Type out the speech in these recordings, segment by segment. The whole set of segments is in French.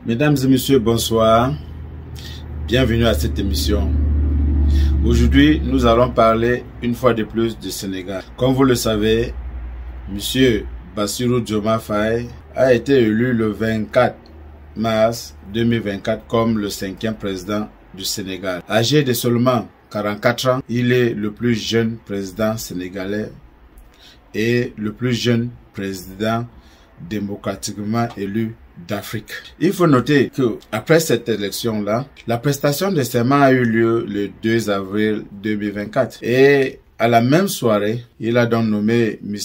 Mesdames et messieurs, bonsoir. Bienvenue à cette émission. Aujourd'hui, nous allons parler une fois de plus du Sénégal. Comme vous le savez, monsieur Bassirou Diomaye Faye a été élu le 24 mars 2024 comme le 5e président du Sénégal. Âgé de seulement 44 ans, il est le plus jeune président sénégalais et le plus jeune président démocratiquement élu d'Afrique. Il faut noter que après cette élection-là, la prestation de serment a eu lieu le 2 avril 2024 et à la même soirée, il a donc nommé M.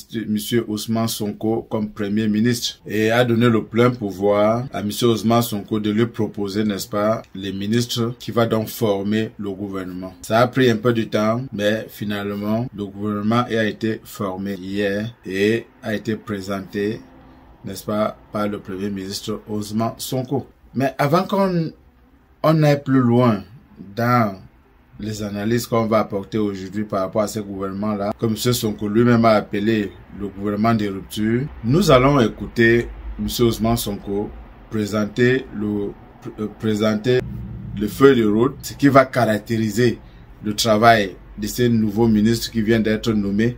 Ousmane Sonko comme Premier ministre et a donné le plein pouvoir à M. Ousmane Sonko de lui proposer, n'est-ce pas, les ministres qui va donc former le gouvernement. Ça a pris un peu de temps, mais finalement, le gouvernement a été formé hier et a été présenté, n'est-ce pas, par le Premier ministre Ousmane Sonko. Mais avant qu'on aille plus loin dans les analyses qu'on va apporter aujourd'hui par rapport à ce gouvernement-là, comme M. Sonko lui-même a appelé le gouvernement de rupture, nous allons écouter M. Ousmane Sonko présenter le feuille de route, ce qui va caractériser le travail de ces nouveaux ministres qui viennent d'être nommés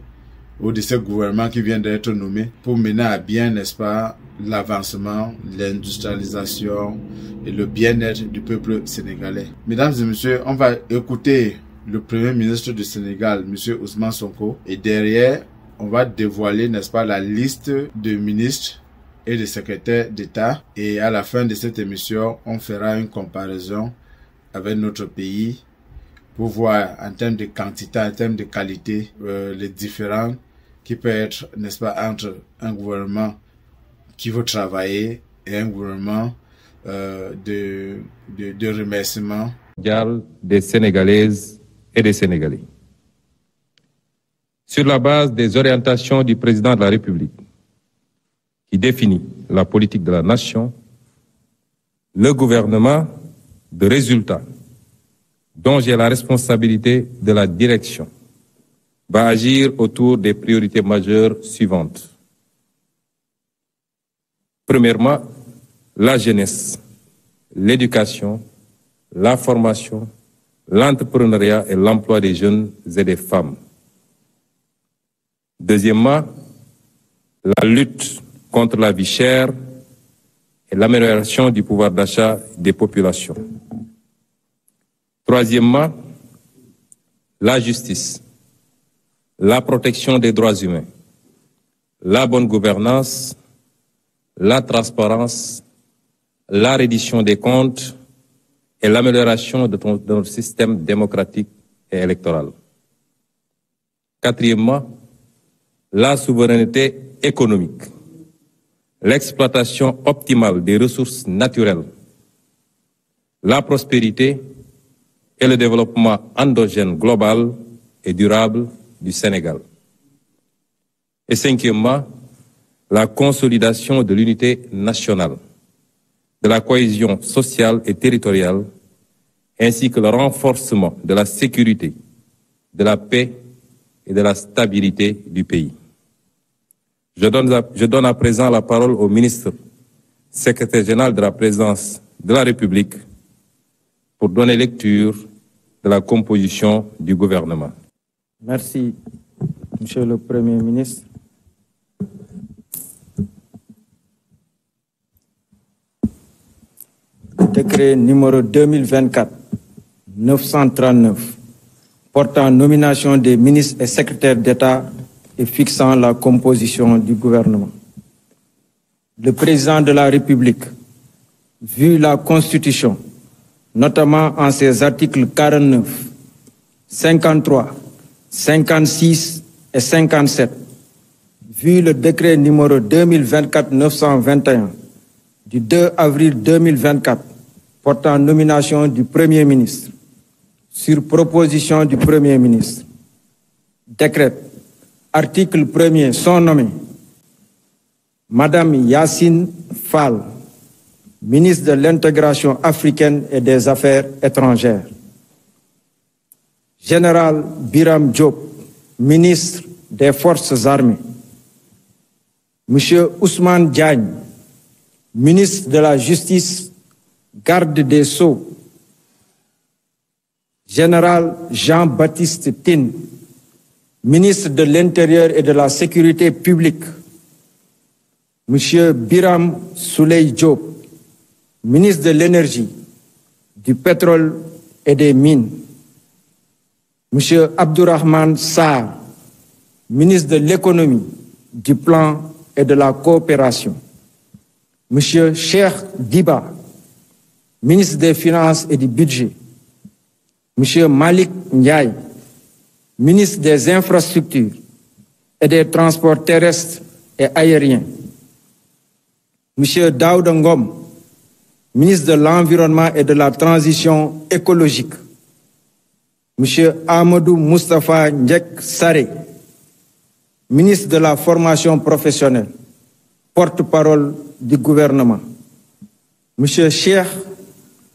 ou de ce gouvernement qui vient d'être nommé pour mener à bien, n'est-ce pas, l'avancement, l'industrialisation et le bien-être du peuple sénégalais. Mesdames et messieurs, on va écouter le Premier ministre du Sénégal, M. Ousmane Sonko, et derrière, on va dévoiler, n'est-ce pas, la liste de ministres et de secrétaires d'État. Et à la fin de cette émission, on fera une comparaison avec notre pays pour voir en termes de quantité, en termes de qualité, les différents qui peut être, n'est-ce pas, entre un gouvernement qui veut travailler et un gouvernement de remerciement. Des Sénégalaises et des Sénégalais. Sur la base des orientations du président de la République, qui définit la politique de la nation, le gouvernement de résultats, dont j'ai la responsabilité de la direction, va agir autour des priorités majeures suivantes. Premièrement, la jeunesse, l'éducation, la formation, l'entrepreneuriat et l'emploi des jeunes et des femmes. Deuxièmement, la lutte contre la vie chère et l'amélioration du pouvoir d'achat des populations. Troisièmement, la justice, la protection des droits humains, la bonne gouvernance, la transparence, la reddition des comptes et l'amélioration de notre système démocratique et électoral. Quatrièmement, la souveraineté économique, l'exploitation optimale des ressources naturelles, la prospérité et le développement endogène global et durable du Sénégal. Et cinquièmement, la consolidation de l'unité nationale, de la cohésion sociale et territoriale, ainsi que le renforcement de la sécurité, de la paix et de la stabilité du pays. Je donne à présent la parole au ministre, secrétaire général de la présidence de la République, pour donner lecture de la composition du gouvernement. Merci, Monsieur le Premier ministre. Décret numéro 2024-939 portant nomination des ministres et secrétaires d'État et fixant la composition du gouvernement. Le président de la République, vu la Constitution, notamment en ses articles 49, 53, 56 et 57, vu le décret numéro 2024-921 du 2 avril 2024 portant nomination du Premier ministre, sur proposition du Premier ministre, décrète, article 1er, sont nommés Madame Yassine Fall, ministre de l'Intégration africaine et des Affaires étrangères, Général Biram Diop, ministre des Forces armées, Monsieur Ousmane Diagne, ministre de la Justice garde des Sceaux, Général Jean-Baptiste Tine, ministre de l'Intérieur et de la Sécurité publique, Monsieur Biram Souley Diop, ministre de l'Énergie, du Pétrole et des Mines, Monsieur Abdourahmane Sarr, ministre de l'Économie, du Plan et de la Coopération, Monsieur Cheikh Diba, ministre des Finances et du Budget, Monsieur Malik Ndiaye, ministre des Infrastructures et des Transports terrestres et aériens, Monsieur Daouda Ngom, ministre de l'Environnement et de la Transition écologique, Monsieur Amadou Moustapha Ndiek Saré, ministre de la Formation professionnelle, porte-parole du gouvernement, Monsieur Cheikh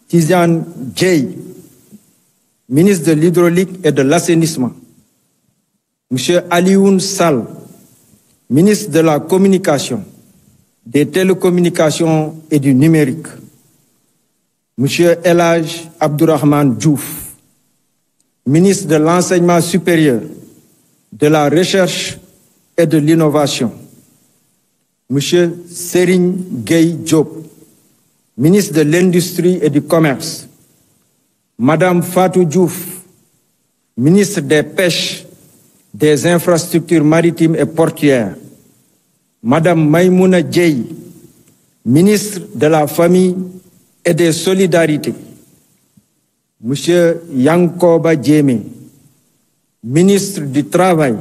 Tidiane Dièye, ministre de l'Hydraulique et de l'Assainissement, Monsieur Alioune Sall, ministre de la Communication, des Télécommunications et du Numérique, Monsieur El Hadj Abdourahmane Diouf, ministre de l'Enseignement supérieur, de la Recherche et de l'Innovation, Monsieur Serigne Gueye Diop, ministre de l'Industrie et du Commerce, Madame Fatou Diouf, ministre des Pêches, des Infrastructures maritimes et portuaires, Madame Maïmouna Dièye, ministre de la Famille et des Solidarités, Monsieur Yankoba Diémé, ministre du Travail,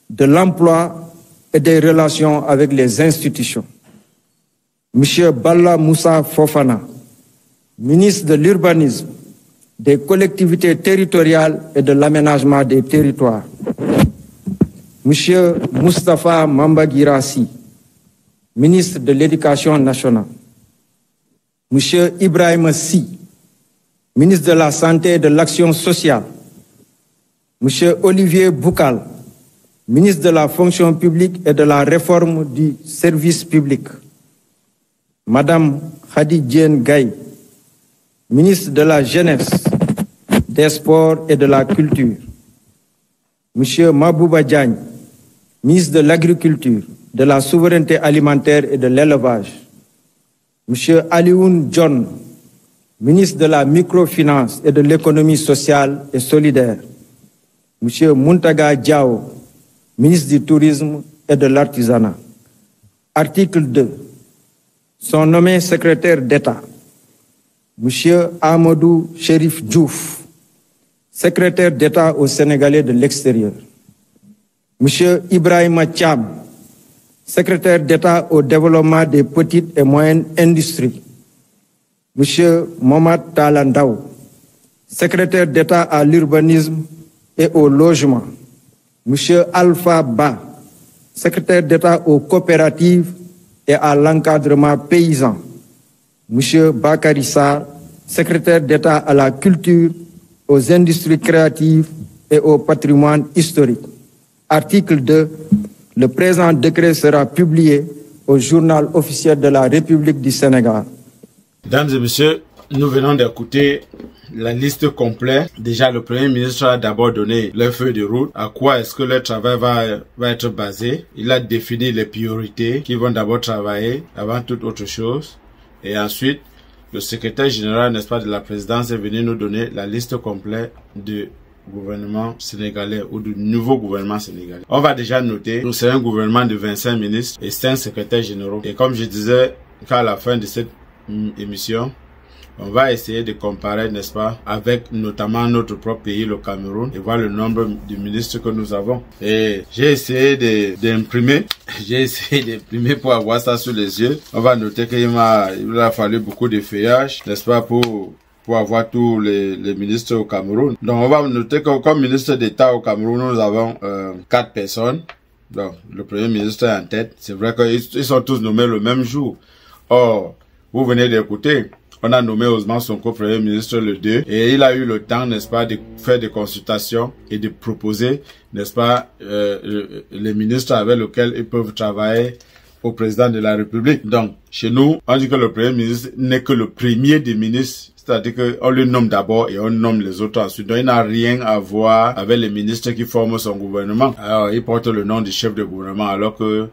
de l'Emploi et des Relations avec les institutions, Monsieur Balla Moussa Fofana, ministre de l'Urbanisme, des Collectivités territoriales et de l'Aménagement des territoires, Monsieur Moustapha Mamba Guirassy, ministre de l'Éducation nationale, Monsieur Ibrahima Sy, ministre de la Santé et de l'Action sociale, Monsieur Olivier Boukal, ministre de la Fonction publique et de la Réforme du service public, Madame Khady Diène Gaye, ministre de la Jeunesse, des Sports et de la Culture, Monsieur Mabouba Diagne, ministre de l'Agriculture, de la Souveraineté alimentaire et de l'Élevage, Monsieur Alioune John, ministre de la Microfinance et de l'Économie sociale et solidaire, Monsieur Muntaga Diao, ministre du Tourisme et de l'Artisanat. Article 2. Sont nommés secrétaires d'État Monsieur Amadou Chérif Diouf, secrétaire d'État aux Sénégalais de l'extérieur. Monsieur Ibrahima Thiam, secrétaire d'État au développement des petites et moyennes industries. Monsieur Momad Talandaou, secrétaire d'État à l'urbanisme et au logement. Monsieur Alpha Ba, secrétaire d'État aux coopératives et à l'encadrement paysan. Monsieur Bakary Sarr, secrétaire d'État à la culture, aux industries créatives et au patrimoine historique. Article 2. Le présent décret sera publié au journal officiel de la République du Sénégal. Mesdames et messieurs, nous venons d'écouter la liste complète. Déjà, le Premier ministre a d'abord donné leur feuille de route. À quoi est-ce que leur travail va être basé? Il a défini les priorités qui vont d'abord travailler avant toute autre chose. Et ensuite, le secrétaire général, n'est-ce pas, de la présidence est venu nous donner la liste complète du gouvernement sénégalais ou du nouveau gouvernement sénégalais. On va déjà noter que c'est un gouvernement de 25 ministres et 5 secrétaires généraux. Et comme je disais, qu'à la fin de cette émission, on va essayer de comparer, n'est-ce pas, avec notamment notre propre pays, le Cameroun, et voir le nombre de ministres que nous avons. Et j'ai essayé d'imprimer pour avoir ça sous les yeux. On va noter qu'il a fallu beaucoup de feuillage, n'est-ce pas, pour avoir tous les ministres au Cameroun. Donc on va noter que comme ministre d'État au Cameroun, nous avons 4 personnes. Donc le Premier ministre est en tête. C'est vrai qu'ils sont tous nommés le même jour. Or, vous venez d'écouter, on a nommé Ousmane Sonko Premier ministre le 2 et il a eu le temps, n'est-ce pas, de faire des consultations et de proposer, n'est-ce pas, les ministres avec lesquels ils peuvent travailler au président de la République. Donc, chez nous, on dit que le premier ministre n'est que le premier des ministres. C'est-à-dire qu'on le nomme d'abord et on nomme les autres ensuite. Donc, il n'a rien à voir avec les ministres qui forment son gouvernement. Alors, il porte le nom du chef de gouvernement alors que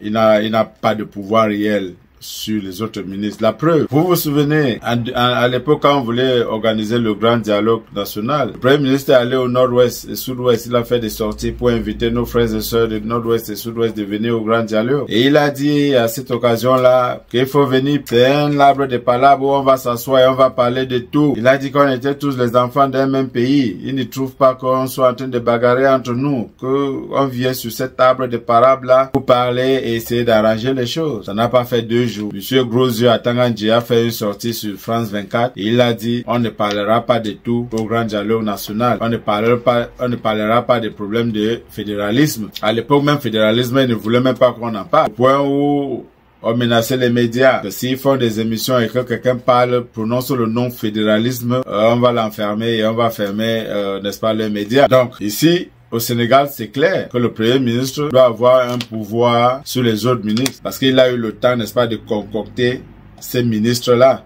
il n'a pas de pouvoir réel sur les autres ministres. La preuve, vous vous souvenez, à l'époque quand on voulait organiser le grand dialogue national, le Premier ministre est allé au nord-ouest et sud-ouest, il a fait des sorties pour inviter nos frères et sœurs du nord-ouest et sud-ouest de venir au grand dialogue. Et il a dit à cette occasion-là qu'il faut venir, c'est un arbre de palabres où on va s'asseoir et on va parler de tout. Il a dit qu'on était tous les enfants d'un même pays. Il ne trouve pas qu'on soit en train de bagarrer entre nous, qu'on vient sur cet arbre de palabres-là pour parler et essayer d'arranger les choses. Ça n'a pas fait 2 jours. Monsieur Grosjean à Tangandji a fait une sortie sur France 24 et il a dit on ne parlera pas de tout au grand dialogue national. On ne parlera pas des problèmes de fédéralisme. À l'époque même fédéralisme, il ne voulait même pas qu'on en parle. Au point où on menaçait les médias que s'ils font des émissions et que quelqu'un parle, prononce le nom fédéralisme, on va l'enfermer et on va fermer, n'est-ce pas, les médias. Donc ici, au Sénégal, c'est clair que le Premier ministre doit avoir un pouvoir sur les autres ministres parce qu'il a eu le temps, n'est-ce pas, de concocter ces ministres-là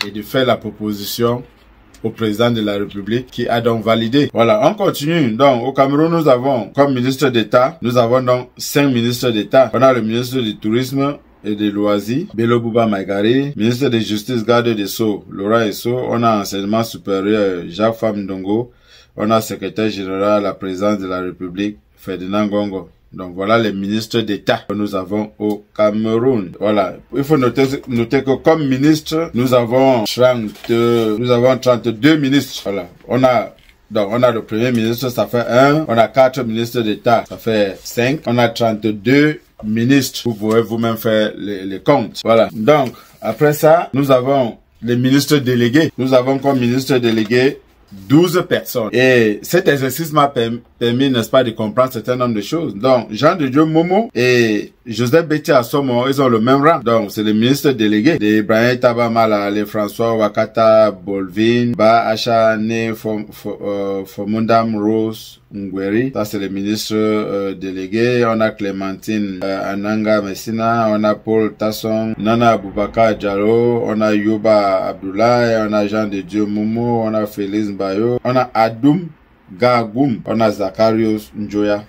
et de faire la proposition au président de la République qui a donc validé. Voilà, on continue. Donc, au Cameroun, nous avons comme ministre d'État, nous avons donc 5 ministres d'État. On a le ministre du Tourisme et des Loisirs, Bello Bouba Maïgari, ministre de Justice, garde des Sceaux, Laura Esso. On a enseignement supérieur, Jacques Famdongo. On a secrétaire général à la présidence de la République, Ferdinand Gongo. Donc voilà les ministres d'État que nous avons au Cameroun. Voilà. Il faut noter que comme ministre, nous avons 32 ministres. Voilà. On a le premier ministre, ça fait 1. On a 4 ministres d'État, ça fait 5. On a 32 ministres. Vous pouvez vous-même faire les comptes. Voilà. Donc, après ça, nous avons les ministres délégués. Nous avons comme ministres délégués 12 personnes. Et cet exercice m'a permis, n'est-ce pas, de comprendre un certain nombre de choses. Donc, Jean de Dieu Momo et Joseph Betty Assomo, ils ont le même rang. Donc, c'est les ministres délégués. Les Ibrahim Tabamala, les François Wakata Bolvin, Ba Achane Fomundam Rose Ngweri. Ça, c'est les ministres délégués. On a Clémentine Ananga Messina, on a Paul Tasson, Nana Aboubakar Diallo, on a Yuba Abdoulaye, on a Jean de Dieu Momo, on a Félix Bayo, on a Adoum Gagoum, on a Zacharios Njoya.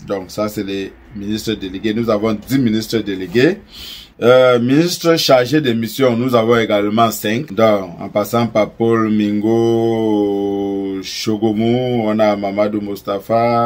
Donc ça c'est les ministres délégués. Nous avons 10 ministres délégués. Ministres chargés des missions, nous avons également 5. Donc en passant par Paul Mingo Chogomu, on a Amadou Mustafa,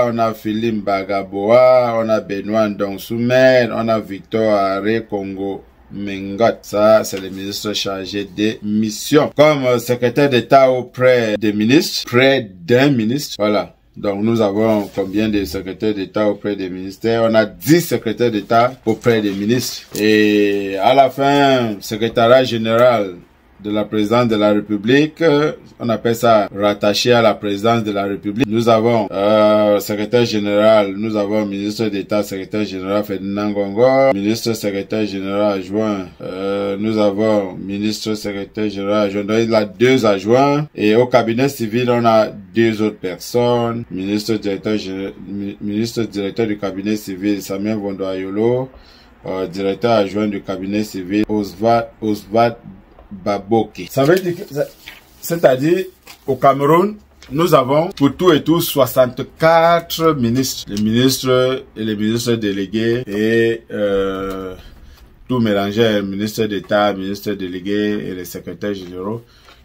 on a Philippe Bagaboa, on a Benoît Ndonsoumer, on a Victor Aré Congo Mengot. Ça, c'est le ministre chargé des missions. Comme secrétaire d'État auprès des ministres, près d'un ministre. Voilà. Donc, nous avons combien de secrétaires d'État auprès des ministères? On a 10 secrétaires d'État auprès des ministres. Et à la fin, secrétariat général de la présidence de la République, on appelle ça rattaché à la présidence de la République. Nous avons secrétaire général, nous avons ministre d'État, secrétaire général Ferdinand Gongo, ministre secrétaire général adjoint, nous avons ministre secrétaire général adjoint, donc il a 2 adjoints, et au cabinet civil on a 2 autres personnes, ministre directeur du cabinet civil Samuel Vondoayolo, directeur adjoint du cabinet civil Osvad Baboki. Ça veut dire que, c'est-à-dire, au Cameroun, nous avons pour tout et tout 64 ministres. Les ministres et les ministres délégués et tout mélangé, ministre d'État, ministre délégué et les secrétaires généraux.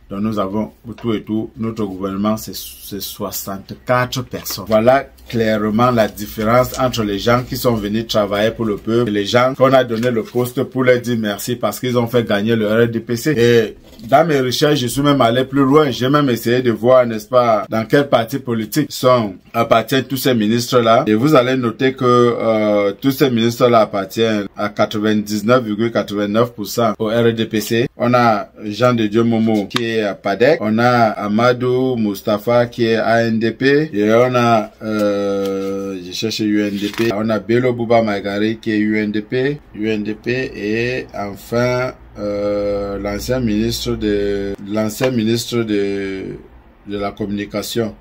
Donc nous avons pour tout et tout, notre gouvernement c'est 64 personnes. Voilà clairement la différence entre les gens qui sont venus travailler pour le peuple et les gens qu'on a donné le poste pour leur dire merci parce qu'ils ont fait gagner le RDPC. Et dans mes recherches, je suis même allé plus loin. J'ai même essayé de voir, n'est-ce pas, dans quel parti politique appartiennent tous ces ministres-là. Et vous allez noter que tous ces ministres-là appartiennent à 99,89% au RDPC. On a Jean de Dieu Momo qui est à PADEC. On a Amadou Mustafa qui est à ANDP. Et on a je cherche UNDP. On a Bello Bouba Maïgari qui est UNDP et enfin l'ancien ministre de la communication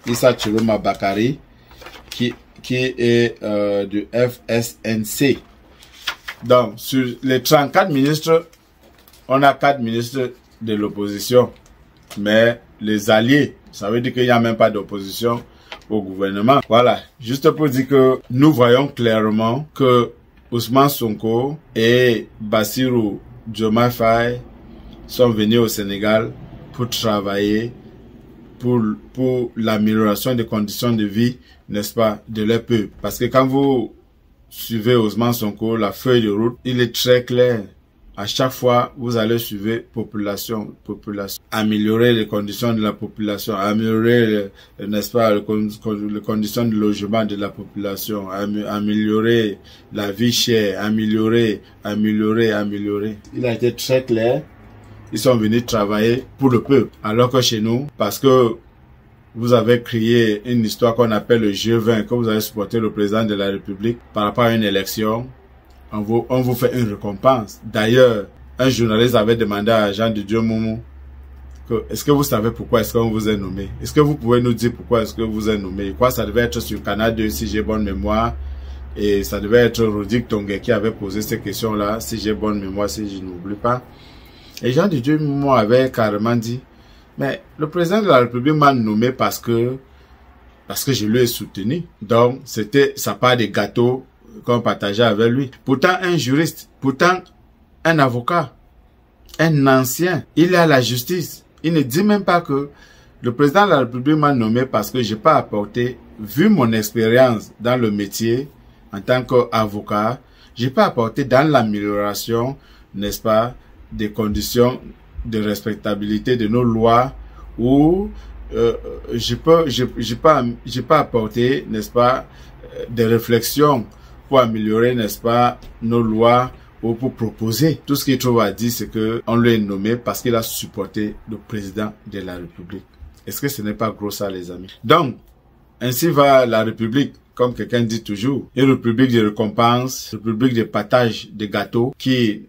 Issa Chiroma Bakari qui qui est du FSNC. Donc, sur les 34 ministres, on a 4 ministres de l'opposition. Mais les alliés, ça veut dire qu'il n'y a même pas d'opposition au gouvernement. Voilà, juste pour dire que nous voyons clairement que Ousmane Sonko et Bassirou Diomaye Faye sont venus au Sénégal pour travailler pour l'amélioration des conditions de vie, n'est-ce pas, de leur peuple. Parce que quand vous suivez Ousmane Sonko, la feuille de route, il est très clair. À chaque fois, vous allez suivre population. Améliorer les conditions de la population, améliorer, n'est-ce pas, les conditions de logement de la population, améliorer la vie chère, améliorer. Il a été très clair. Ils sont venus travailler pour le peuple. Alors que chez nous, parce que vous avez créé une histoire qu'on appelle le G20, que vous avez supporté le président de la République par rapport à une élection, on vous fait une récompense. D'ailleurs, un journaliste avait demandé à Jean de Dieu Moumou que est-ce que vous savez pourquoi est-ce qu'on vous a nommé? Est-ce que vous pouvez nous dire pourquoi est-ce que vous êtes nommé? Quoi, ça devait être sur Canal 2 si j'ai bonne mémoire. Et ça devait être Rodik Tongue qui avait posé cette question-là, si j'ai bonne mémoire, si je n'oublie pas. Et Jean de Dieu Moumou avait carrément dit, mais le président de la République m'a nommé parce que je lui ai soutenu. Donc, c'était sa part des gâteaux qu'on partageait avec lui. Pourtant, un juriste, pourtant, un avocat, un ancien, il est à la justice. Il ne dit même pas que le président de la République m'a nommé parce que j'ai pas apporté, vu mon expérience dans le métier, en tant qu'avocat, j'ai pas apporté dans l'amélioration, n'est-ce pas, des conditions de respectabilité de nos lois ou j'ai pas apporté, n'est-ce pas, des réflexions pour améliorer, n'est-ce pas, nos lois ou pour proposer. Tout ce qu'il trouve à dire, c'est que on lui est nommé parce qu'il a supporté le président de la République. Est-ce que ce n'est pas gros ça, les amis? Donc, ainsi va la République, comme quelqu'un dit toujours, une république de récompense, une république de partage de gâteaux qui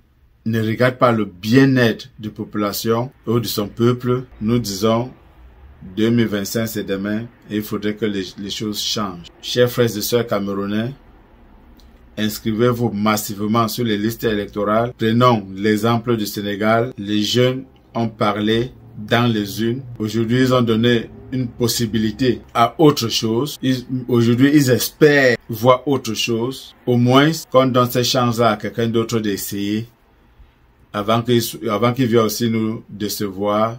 ne regarde pas le bien-être de la population ou de son peuple. Nous disons 2025 c'est demain et il faudrait que les choses changent. Chers frères et sœurs camerounais, inscrivez-vous massivement sur les listes électorales. Prenons l'exemple du Sénégal. Les jeunes ont parlé dans les urnes. Aujourd'hui, ils ont donné une possibilité à autre chose. Aujourd'hui, ils espèrent voir autre chose. Au moins, qu'on donne cette chance-là à quelqu'un d'autre d'essayer avant qu'il vienne aussi nous décevoir.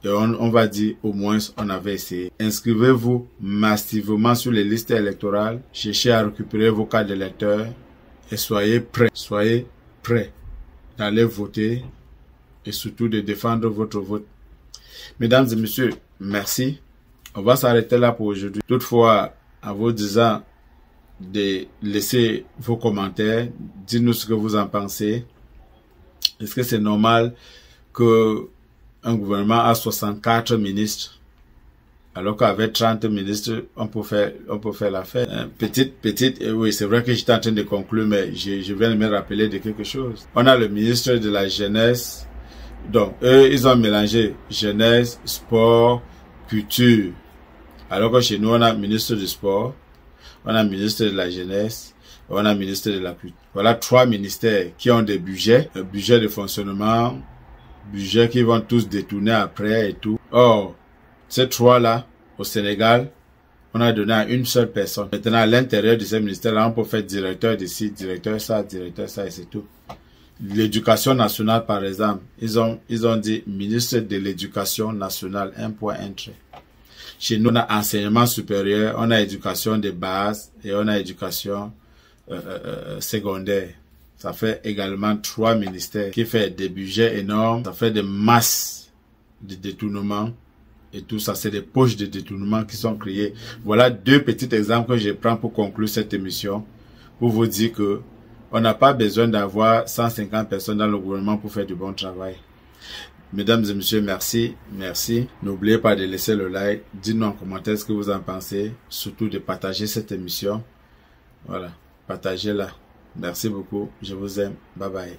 Et on va dire, au moins, on avait essayé. Inscrivez-vous massivement sur les listes électorales. Cherchez à récupérer vos cartes d'électeurs. Et soyez prêts. Soyez prêts d'aller voter. Et surtout de défendre votre vote. Mesdames et messieurs, merci. On va s'arrêter là pour aujourd'hui. Toutefois, en vous disant de laisser vos commentaires. Dites-nous ce que vous en pensez. Est-ce que c'est normal que un gouvernement a 64 ministres, alors qu'avec 30 ministres, on peut faire l'affaire. Petite, oui, c'est vrai que j'étais en train de conclure, mais je viens de me rappeler de quelque chose. On a le ministre de la Jeunesse. Donc, eux, ils ont mélangé jeunesse, sport, culture. Alors que chez nous, on a ministre du sport, on a ministre de la jeunesse, on a ministre de la culture. Voilà 3 ministères qui ont des budgets, un budget de fonctionnement, budget qui vont tous détourner après et tout. Or, ces 3-là, au Sénégal, on a donné à une seule personne. Maintenant, à l'intérieur de ces ministères-là, on peut faire directeur d'ici, directeur ça, et c'est tout. L'éducation nationale, par exemple, ils ont dit ministre de l'éducation nationale, un point, un trait. Chez nous, on a enseignement supérieur, on a éducation de base et on a éducation secondaire. Ça fait également 3 ministères qui fait des budgets énormes. Ça fait des masses de détournements. Et tout ça, c'est des poches de détournement qui sont créées. Voilà 2 petits exemples que je prends pour conclure cette émission. Pour vous dire que on n'a pas besoin d'avoir 150 personnes dans le gouvernement pour faire du bon travail. Mesdames et messieurs, merci. Merci. N'oubliez pas de laisser le like. Dites-nous en commentaire ce que vous en pensez. Surtout de partager cette émission. Voilà. Partagez-la. Merci beaucoup. Je vous aime. Bye bye.